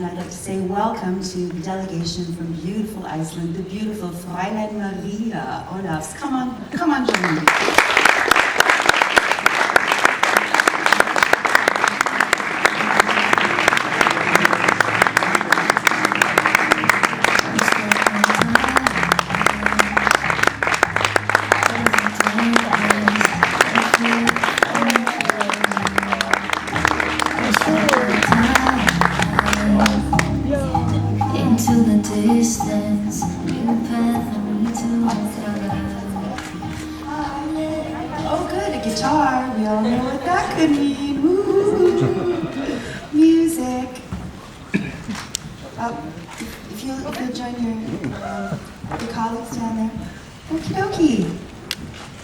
and I'd like to say welcome to the delegation from beautiful Iceland, the beautiful Fräulein Maria Olafs. Come on, join me. Into the distance, new path for me to follow. Oh good, a guitar. We all know what that could mean. Woo! Music. If you'll join your colleagues down there. Okie dokie.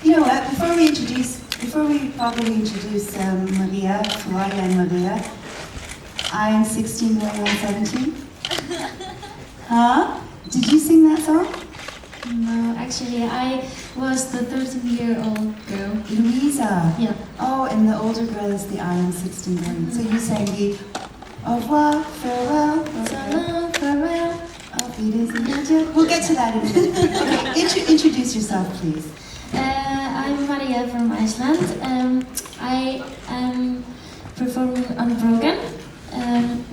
You know what, before we properly introduce Maria, Fräulein Maria, I am 16 going on 17. Huh? Did you sing that song? No, actually, I was the 13-year-old girl. Louisa. Yeah. Oh, and the older girl is the I am 16 girl. So you sang the au revoir, farewell, So long, farewell. auf Wiedersehen. We'll get to that in a minute. Okay, introduce yourself, please. I'm Maria from Iceland. I am performing Unbroken,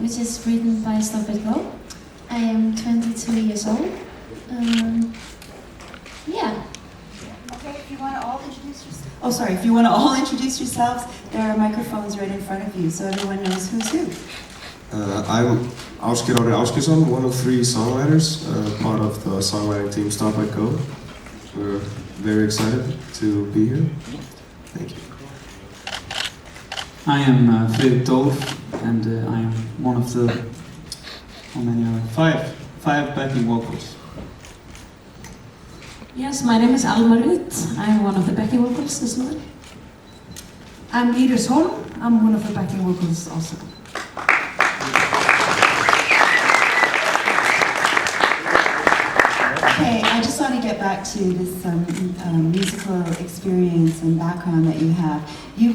which is written by Stop It Go. I am 22 years old. Yeah. Okay, if you want to all introduce yourselves. Oh, sorry. If you want to all introduce yourselves, there are microphones right in front of you, so everyone knows who's who. I'm Ásgeir Orri Ásgeirsson, one of 3 songwriters, part of the songwriting team Stop It Go. We're very excited to be here. Thank you. I am Fredrik Dolf, and I am one of the, how many are there? Five backing vocals. Yes, my name is Alma Ruth. I'm one of the backing vocals as well. I'm Iris Holm. I'm one of the backing vocals also. Okay, I just want to get back to this musical experience and background that you have. You,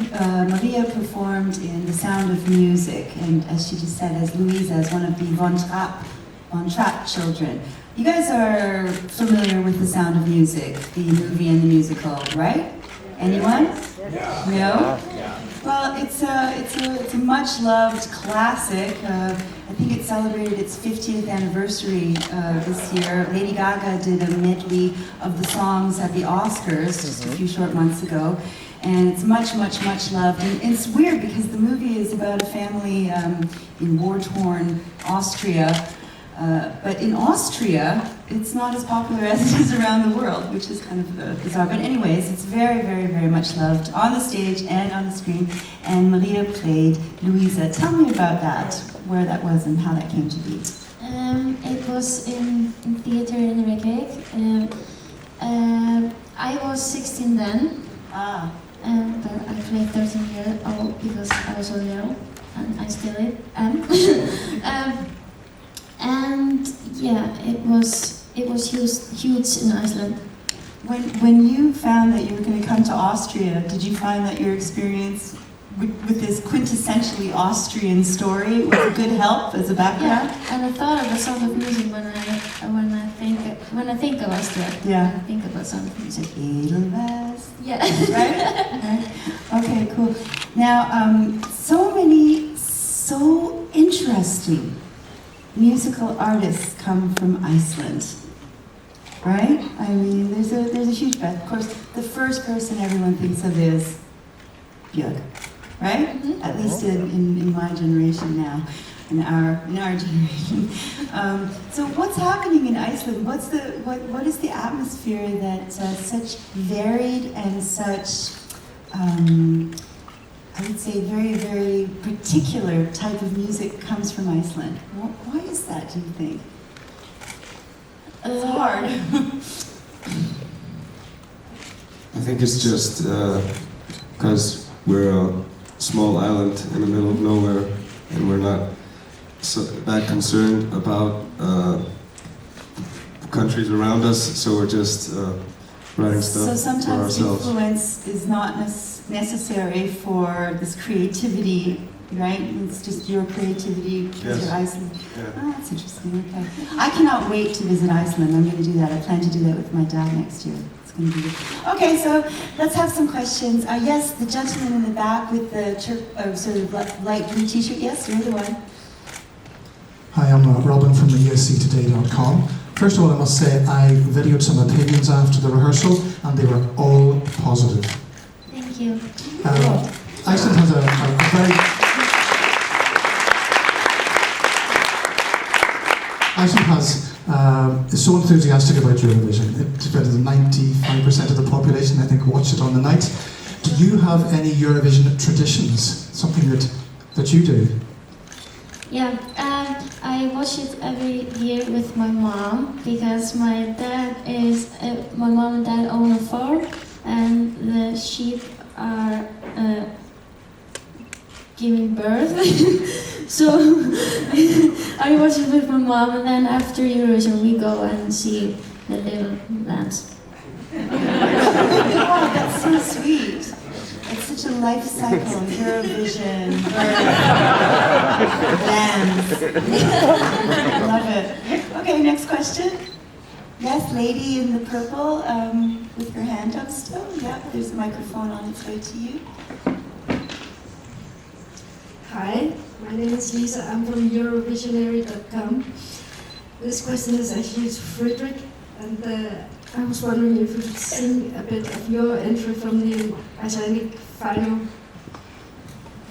Maria, performed in The Sound of Music, and as she just said, as Louisa, as one of the Von Trapp children. You guys are familiar with The Sound of Music, the movie and the musical, right? Anyone? No? Well, it's a much-loved classic. I think it celebrated its 50th anniversary this year. Lady Gaga did a medley of the songs at the Oscars just a few short months ago. And it's much, much, much loved. And it's weird because the movie is about a family in war-torn Austria. But in Austria, it's not as popular as it is around the world, which is kind of bizarre. But anyways, it's very, very, very much loved on the stage and on the screen. And Maria played Louisa. Tell me about that, where that was and how that came to be. It was in theater in Reykjavik. I was 16 then, Ah, but I played 13 years old because I was so young, and I still am. And yeah, it was huge in Iceland. when you found that you were going to come to Austria, did you find that your experience with this quintessentially Austrian story was a good help as a background? Yeah, and I thought of the Sound of Music when I think of Austria. Yeah. I think about Sound of Music. Edelweiss. Yeah. Right? Okay, cool. Now, so interesting musical artists come from Iceland, right? I mean, there's a huge breadth. Of course, the first person everyone thinks of is Björk, right? Mm-hmm. At least in my generation now, in our generation. So what's happening in Iceland? What is the atmosphere that such varied and such I would say very, very particular type of music comes from Iceland? Why is that, do you think? It's hard. I think it's just because we're a small island in the middle of nowhere, and we're not that concerned about countries around us, so we're just writing stuff So for sometimes ourselves. influence is not necessary for this creativity right? It's just your creativity because Yes. you're Iceland. Yeah. Oh, that's interesting. Okay. I cannot wait to visit Iceland. I'm going to do that. I plan to do that with my dad next year. It's going to be good. Okay, so let's have some questions. Yes, the gentleman in the back with the sort of light blue t-shirt. Yes, you're the one. Hi, I'm Robin from ESCtoday.com. First of all, I must say I videoed some opinions after the rehearsal and they were all positive. Thank you. Iceland has a very... Iceland is so enthusiastic about Eurovision. It's about 95% of the population, I think, watch it on the night. Do you have any Eurovision traditions? Something that you do? Yeah, I watch it every year with my mom because my mom and dad own a farm and the sheep are giving birth. So I watch it with my mom and then after Eurovision we go and see the little lambs. Oh, that's so sweet. It's such a life cycle, Eurovision, lambs. I love it. Okay, next question. Yes, lady in the purple with her hand up still. Yep, there's a microphone on its way to you. Hi, my name is Lisa. I'm from Eurovisionary.com. This question is actually to Frederick, and I was wondering if you could sing a bit of your entry from the Icelandic final.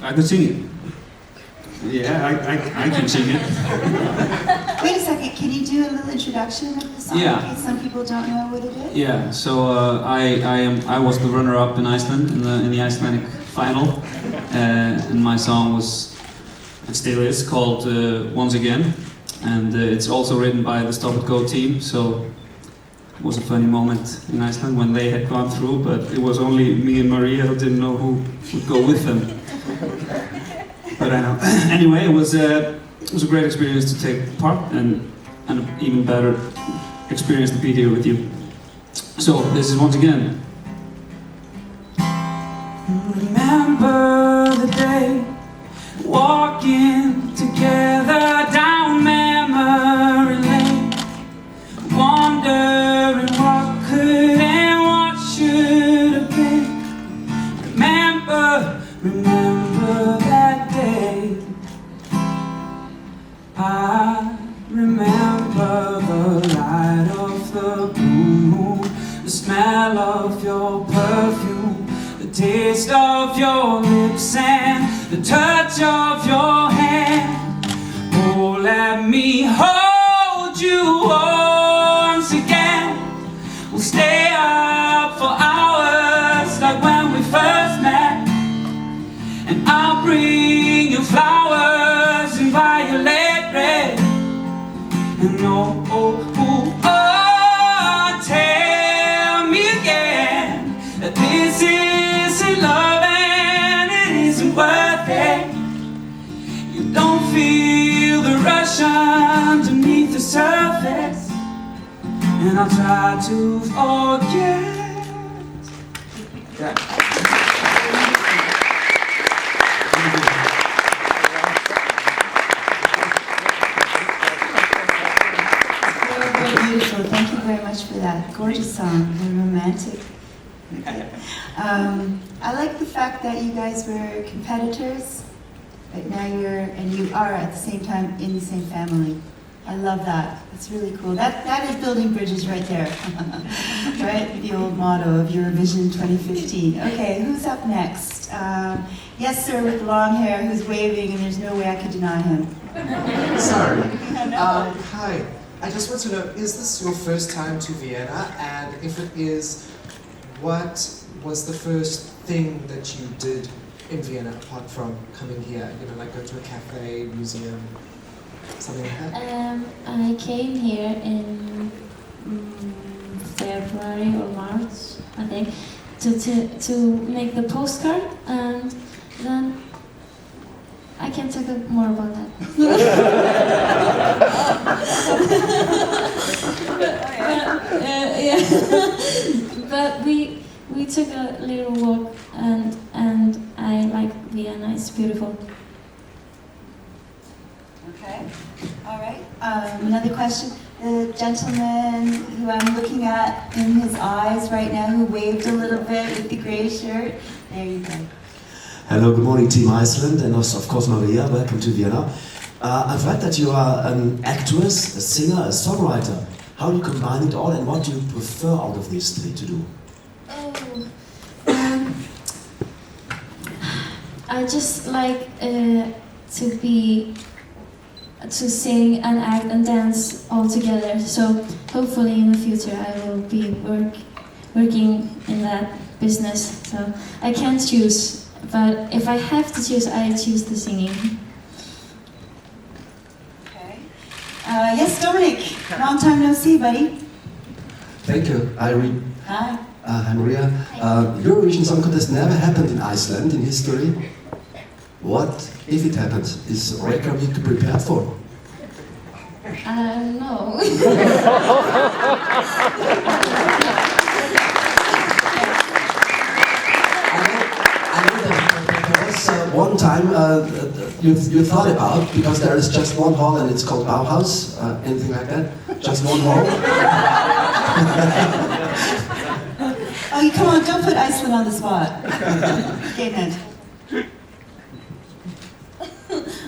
I could sing it. Yeah, I can sing it. Wait a second, can you do a little introduction of the song Yeah. in case some people don't know what it is? Yeah, so I was the runner-up in Iceland in the Icelandic final, and my song was, and still is, called Once Again, and it's also written by the Stop It Go team. So it was a funny moment in Iceland when they had gone through, but it was only me and Maria who didn't know who would go with them. But I know. Anyway, it was a great experience to take part, and an even better experience to be here with you. So this is Once Again. Remember the day, walking together down memory lane, wondering what could and what should have been. Remember that day. I remember the light of the blue moon, the smell of your perfume, the taste of your lips and the touch of your hand. Oh, let me hold you once again. We'll stay up for hours like when we first met, and I'll bring you flowers in violet red. And tell me again that this isn't love and it isn't worth it. You don't feel the rush underneath the surface, and I'll try to forget. Yeah. Beautiful. Thank you very much for that gorgeous song. Very romantic. I like the fact that you guys were competitors, but now you are at the same time in the same family. I love that. It's really cool. That is building bridges right there. Right? The old motto of Eurovision 2015. Okay, who's up next? Yes, sir, with long hair, who's waving, and there's no way I could deny him. Sorry. Hi. I just want to know, is this your first time to Vienna? And if it is, what was the first thing that you did in Vienna apart from coming here? You know, like go to a cafe, museum, something like that? I came here in February or March, I think, to make the postcard, and then I can talk more about that. But we took a little walk, and I like Vienna. It's beautiful. All right. Another question. The gentleman who I'm looking at in his eyes right now, who waved a little bit with the gray shirt. There you go. Hello, good morning, Team Iceland, and of course Maria. Welcome to Vienna. I've read that you are an actress, a singer, a songwriter. How do you combine it all, and what do you prefer out of these three to do? I just like to sing and act and dance all together. So hopefully in the future I will be working in that business. So I can't choose, but if I have to choose, I choose the singing. Okay. Yes, Dominic. Long time no see, buddy. Thank you, Irene. Hi. Hi, Maria. Eurovision Song Contest never happened in Iceland in history. What if it happened? Is Reykjavik prepared for? No. I know that because one time you thought about, because there is just one hall and it's called Bauhaus, anything like that? Just one hall? Oh, come on, don't put Iceland on the spot. Okay, Ned.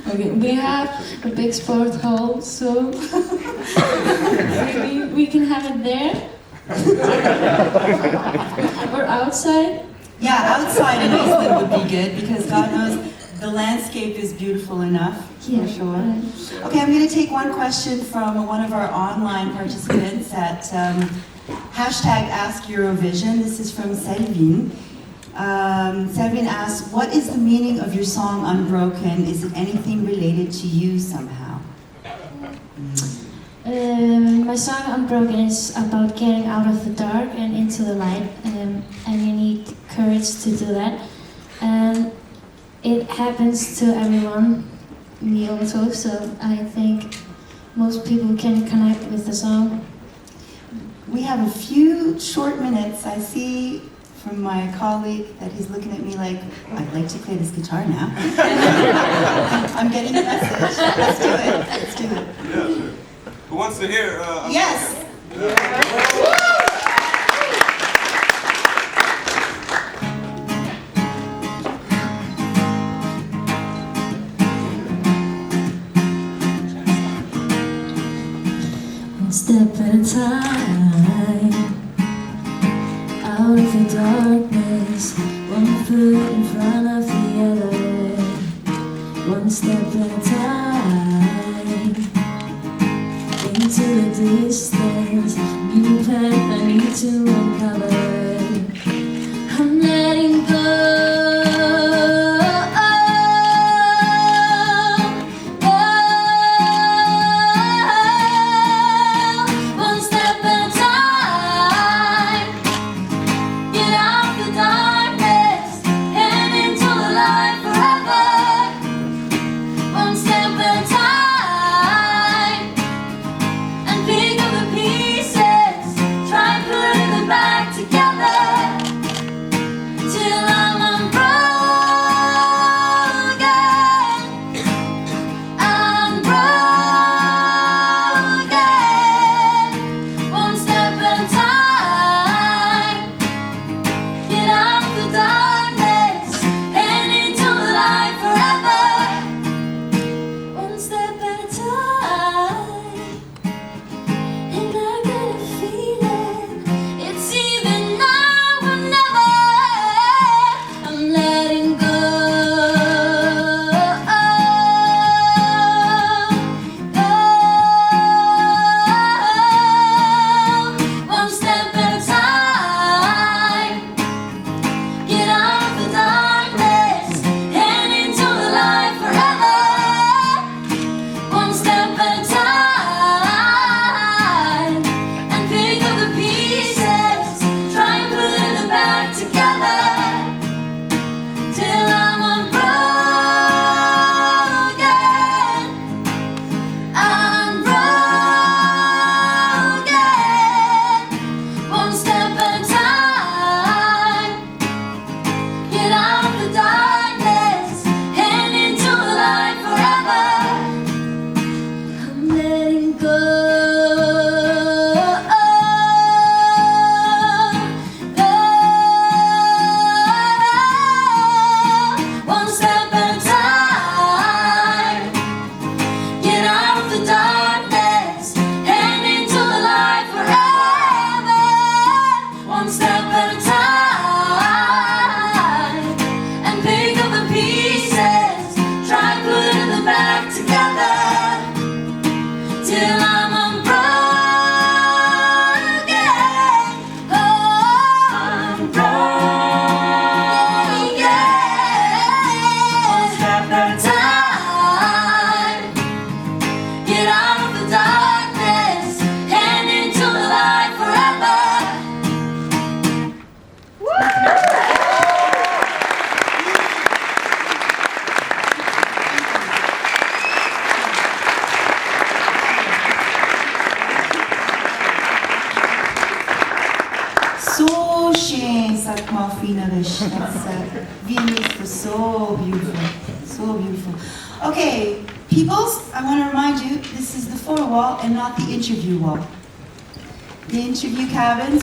Okay, we have a big sport hall, so maybe we can have it there. Or outside. Yeah, outside in Iceland would be good because God knows the landscape is beautiful enough, for sure. Okay, I'm going to take one question from one of our online participants at hashtag Ask Eurovision. This is from Selvin. Selvin asks, what is the meaning of your song Unbroken? Is it anything related to you somehow? My song Unbroken is about getting out of the dark and into the light, and you need courage to do that. And it happens to everyone, me also, so I think most people can connect with the song. We have a few short minutes. I see from my colleague that he's looking at me like, I'd like to play this guitar now. I'm getting the message. Let's do it. Let's do it. Yeah, sure. Who wants to hear? Yes. One step at a time, out of the darkness, one foot in front of the other, one step at a time, into the distance, new path I need to uncover. I'm letting go. Till I'm so schön, sagt man auf Wienerisch. That's Viennese for so beautiful, so beautiful. Okay, peoples, I want to remind you, this is the photo wall and not the interview wall. The interview cabins